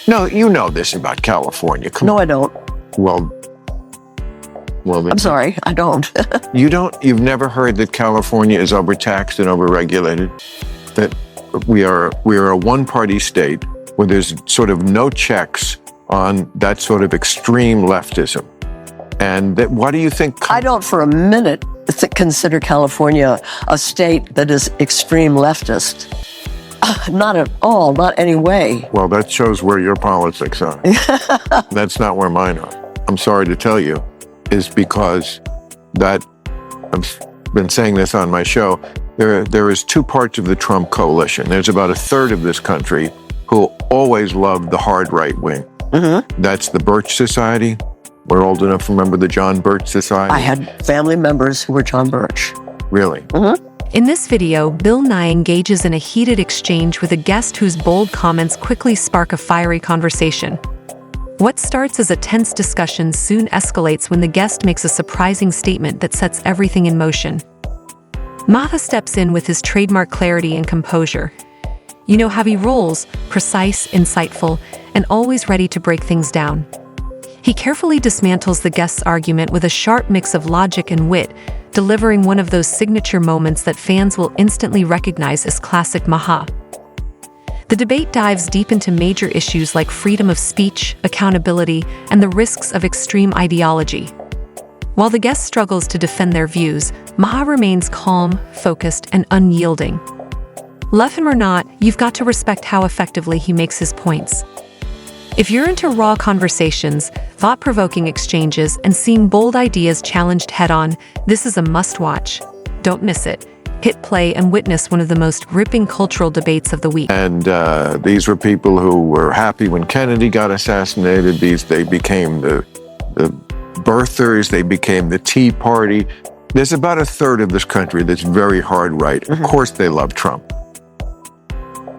No, you know this about California. Come No, I don't. Well, I'm sorry, I don't. You've never heard that California is overtaxed and overregulated? That we are a one-party state where there's sort of no checks on that sort of extreme leftism. And what do you think? I don't for a minute consider California a state that is extreme leftist. Not at all, not any way. Well, that shows where your politics are. That's not where mine are. I'm sorry to tell you, is because that, I've been saying this on my show, there is two parts of the Trump coalition. There's about a third of this country who always loved the hard right wing. Mm-hmm. That's the Birch Society. We're old enough to remember the John Birch Society. I had family members who were John Birch. Really? Mm-hmm. In this video, Bill Nye engages in a heated exchange with a guest whose bold comments quickly spark a fiery conversation. What starts as a tense discussion soon escalates when the guest makes a surprising statement that sets everything in motion. Maher steps in with his trademark clarity and composure. You know how he rolls, precise, insightful, and always ready to break things down. He carefully dismantles the guest's argument with a sharp mix of logic and wit, delivering one of those signature moments that fans will instantly recognize as classic Maher. The debate dives deep into major issues like freedom of speech, accountability, and the risks of extreme ideology. While the guest struggles to defend their views, Maher remains calm, focused, and unyielding. Love him or not, you've got to respect how effectively he makes his points. If you're into raw conversations, thought-provoking exchanges, and seeing bold ideas challenged head-on, this is a must-watch. Don't miss it. Hit play and witness one of the most gripping cultural debates of the week. And these were people who were happy when Kennedy got assassinated. They became the birthers. They became the Tea Party. There's about a third of this country that's very hard right. Mm-hmm. Of course they love Trump.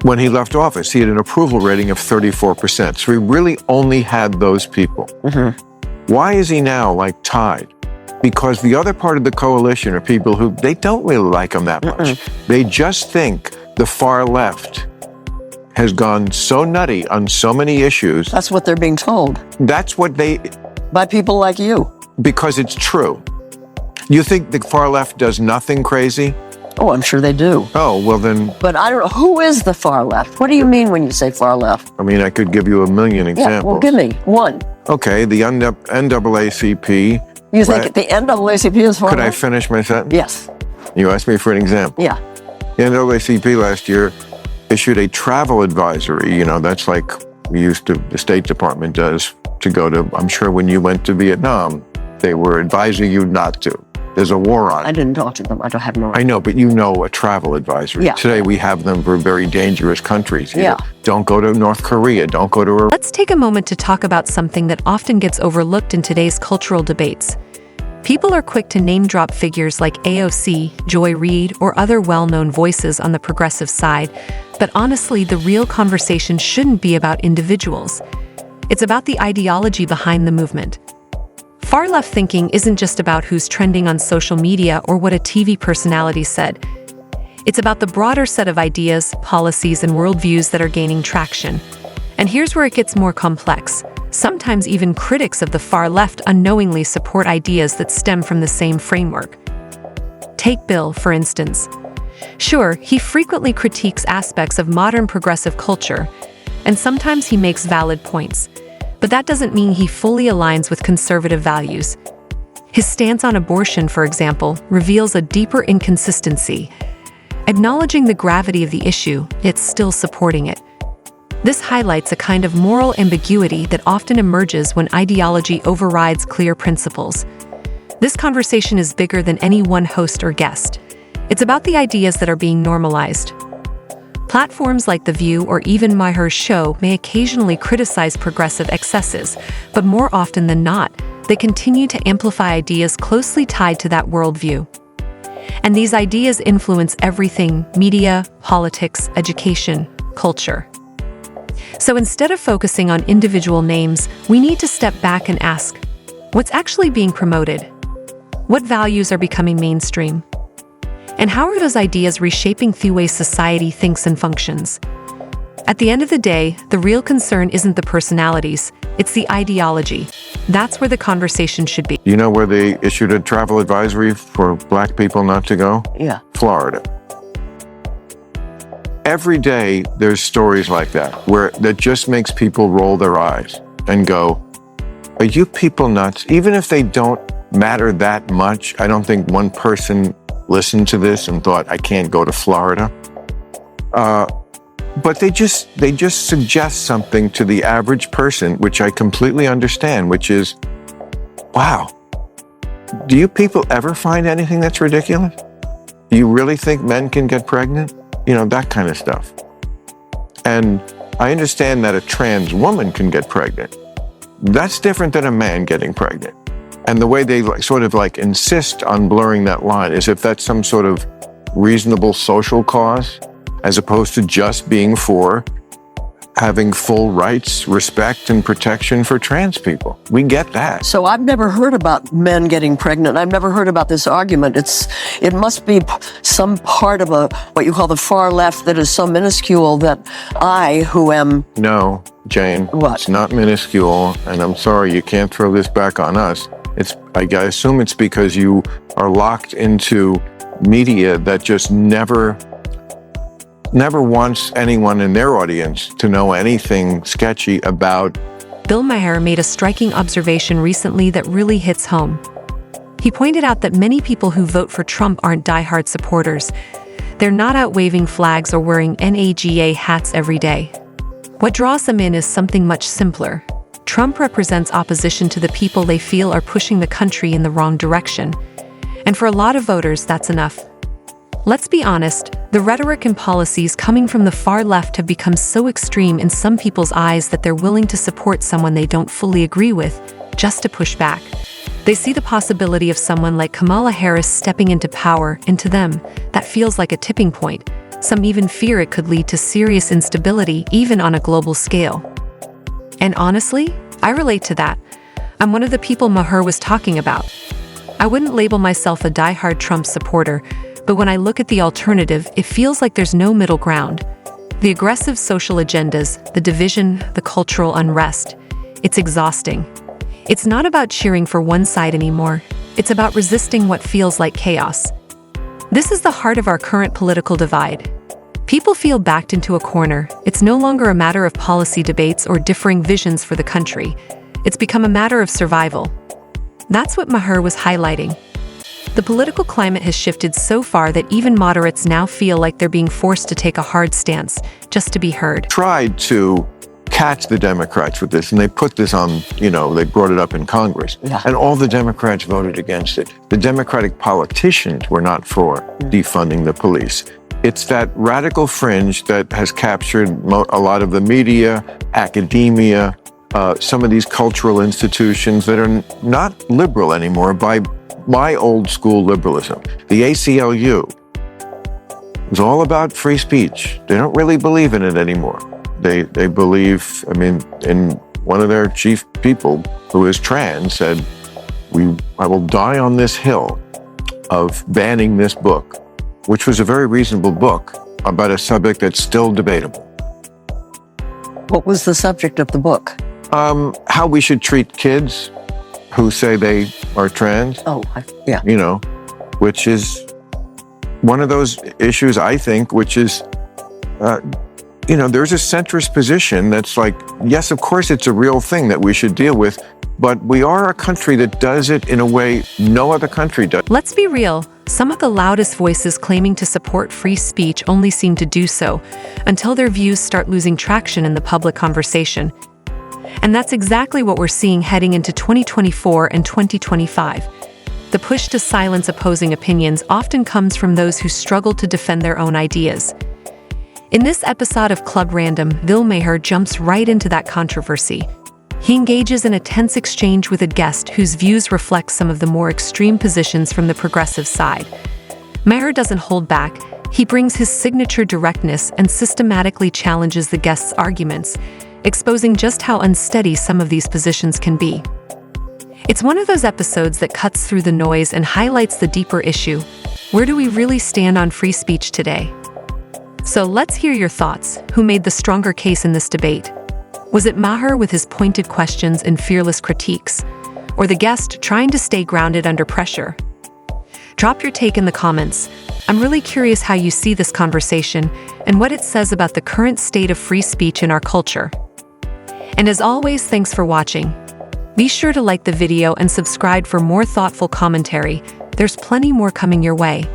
When he left office, he had an approval rating of 34%. So he really only had those people. Mm-hmm. Why is he now tied? Because the other part of the coalition are people who, they don't really like him that much. Mm-mm. They just think the far left has gone so nutty on so many issues. That's what they're being told. That's what by people like you. Because it's true. You think the far left does nothing crazy? Oh, I'm sure they do. Oh, well then... But I don't know, who is the far left? What do you mean when you say far left? I mean, I could give you a million examples. Yeah, well, give me one. Okay, the NAACP... You think the NAACP is far left? Could I finish my sentence? Yes. You asked me for an example. Yeah. The NAACP last year issued a travel advisory. That's like the State Department does to go to, I'm sure when you went to Vietnam, they were advising you not to. There's a war on. I didn't talk to them. I don't have no right. I know, but a travel advisory. Yeah. Today we have them for very dangerous countries. Yeah. Don't go to North Korea. Don't go to Iran. Let's take a moment to talk about something that often gets overlooked in today's cultural debates. People are quick to name-drop figures like AOC, Joy Reid, or other well-known voices on the progressive side, but honestly, the real conversation shouldn't be about individuals. It's about the ideology behind the movement. Far-left thinking isn't just about who's trending on social media or what a TV personality said. It's about the broader set of ideas, policies, and worldviews that are gaining traction. And here's where it gets more complex. Sometimes even critics of the far left unknowingly support ideas that stem from the same framework. Take Bill, for instance. Sure, he frequently critiques aspects of modern progressive culture, and sometimes he makes valid points. But that doesn't mean he fully aligns with conservative values. His stance on abortion, for example, reveals a deeper inconsistency. Acknowledging the gravity of the issue, yet still supporting it. This highlights a kind of moral ambiguity that often emerges when ideology overrides clear principles. This conversation is bigger than any one host or guest. It's about the ideas that are being normalized. Platforms like The View or even Maher's show may occasionally criticize progressive excesses, but more often than not, they continue to amplify ideas closely tied to that worldview. And these ideas influence everything: media, politics, education, culture. So instead of focusing on individual names, we need to step back and ask, what's actually being promoted? What values are becoming mainstream? And how are those ideas reshaping the way society thinks and functions? At the end of the day, the real concern isn't the personalities, it's the ideology. That's where the conversation should be. You know where they issued a travel advisory for black people not to go? Yeah. Florida. Every day there's stories like that just makes people roll their eyes and go, are you people nuts? Even if they don't matter that much, I don't think one person listened to this and thought, I can't go to Florida. But they just suggest something to the average person, which I completely understand, which is, wow, do you people ever find anything that's ridiculous? Do you really think men can get pregnant? You know, that kind of stuff. And I understand that a trans woman can get pregnant. That's different than a man getting pregnant. And the way they sort of insist on blurring that line is if that's some sort of reasonable social cause, as opposed to just being for having full rights, respect, and protection for trans people. We get that. So I've never heard about men getting pregnant. I've never heard about this argument. It must be some part of what you call the far left that is so minuscule that I, who am... No, Jane. What? It's not minuscule, and I'm sorry, you can't throw this back on us. I assume it's because you are locked into media that just never wants anyone in their audience to know anything sketchy about. Bill Maher made a striking observation recently that really hits home. He pointed out that many people who vote for Trump aren't diehard supporters. They're not out waving flags or wearing NAGA hats every day. What draws them in is something much simpler. Trump represents opposition to the people they feel are pushing the country in the wrong direction. And for a lot of voters, that's enough. Let's be honest, the rhetoric and policies coming from the far left have become so extreme in some people's eyes that they're willing to support someone they don't fully agree with, just to push back. They see the possibility of someone like Kamala Harris stepping into power, and to them, that feels like a tipping point. Some even fear it could lead to serious instability, even on a global scale. And honestly, I relate to that. I'm one of the people Maher was talking about. I wouldn't label myself a diehard Trump supporter, but when I look at the alternative, it feels like there's no middle ground. The aggressive social agendas, the division, the cultural unrest, it's exhausting. It's not about cheering for one side anymore. It's about resisting what feels like chaos. This is the heart of our current political divide. People feel backed into a corner. It's no longer a matter of policy debates or differing visions for the country. It's become a matter of survival. That's what Maher was highlighting. The political climate has shifted so far that even moderates now feel like they're being forced to take a hard stance just to be heard. Tried to catch the Democrats with this, and they put this on, they brought it up in Congress. Yeah. And all the Democrats voted against it. The Democratic politicians were not for defunding the police. It's that radical fringe that has captured a lot of the media, academia, some of these cultural institutions that are not liberal anymore by my old school liberalism. The ACLU is all about free speech. They don't really believe in it anymore. They believe, in one of their chief people who is trans said, I will die on this hill of banning this book, which was a very reasonable book about a subject that's still debatable. What was the subject of the book? How we should treat kids who say they are trans. Yeah. Which is one of those issues, I think, which is, there's a centrist position that's like, yes, of course it's a real thing that we should deal with, but we are a country that does it in a way no other country does. Let's be real. Some of the loudest voices claiming to support free speech only seem to do so until their views start losing traction in the public conversation. And that's exactly what we're seeing heading into 2024 and 2025. The push to silence opposing opinions often comes from those who struggle to defend their own ideas. In this episode of Club Random, Bill Maher jumps right into that controversy. He engages in a tense exchange with a guest whose views reflect some of the more extreme positions from the progressive side. Maher doesn't hold back. He brings his signature directness and systematically challenges the guest's arguments, exposing just how unsteady some of these positions can be. It's one of those episodes that cuts through the noise and highlights the deeper issue. Where do we really stand on free speech today? So let's hear your thoughts. Who made the stronger case in this debate? Was it Maher with his pointed questions and fearless critiques, or the guest trying to stay grounded under pressure? Drop your take in the comments. I'm really curious how you see this conversation and what it says about the current state of free speech in our culture. And as always, thanks for watching. Be sure to like the video and subscribe for more thoughtful commentary. There's plenty more coming your way.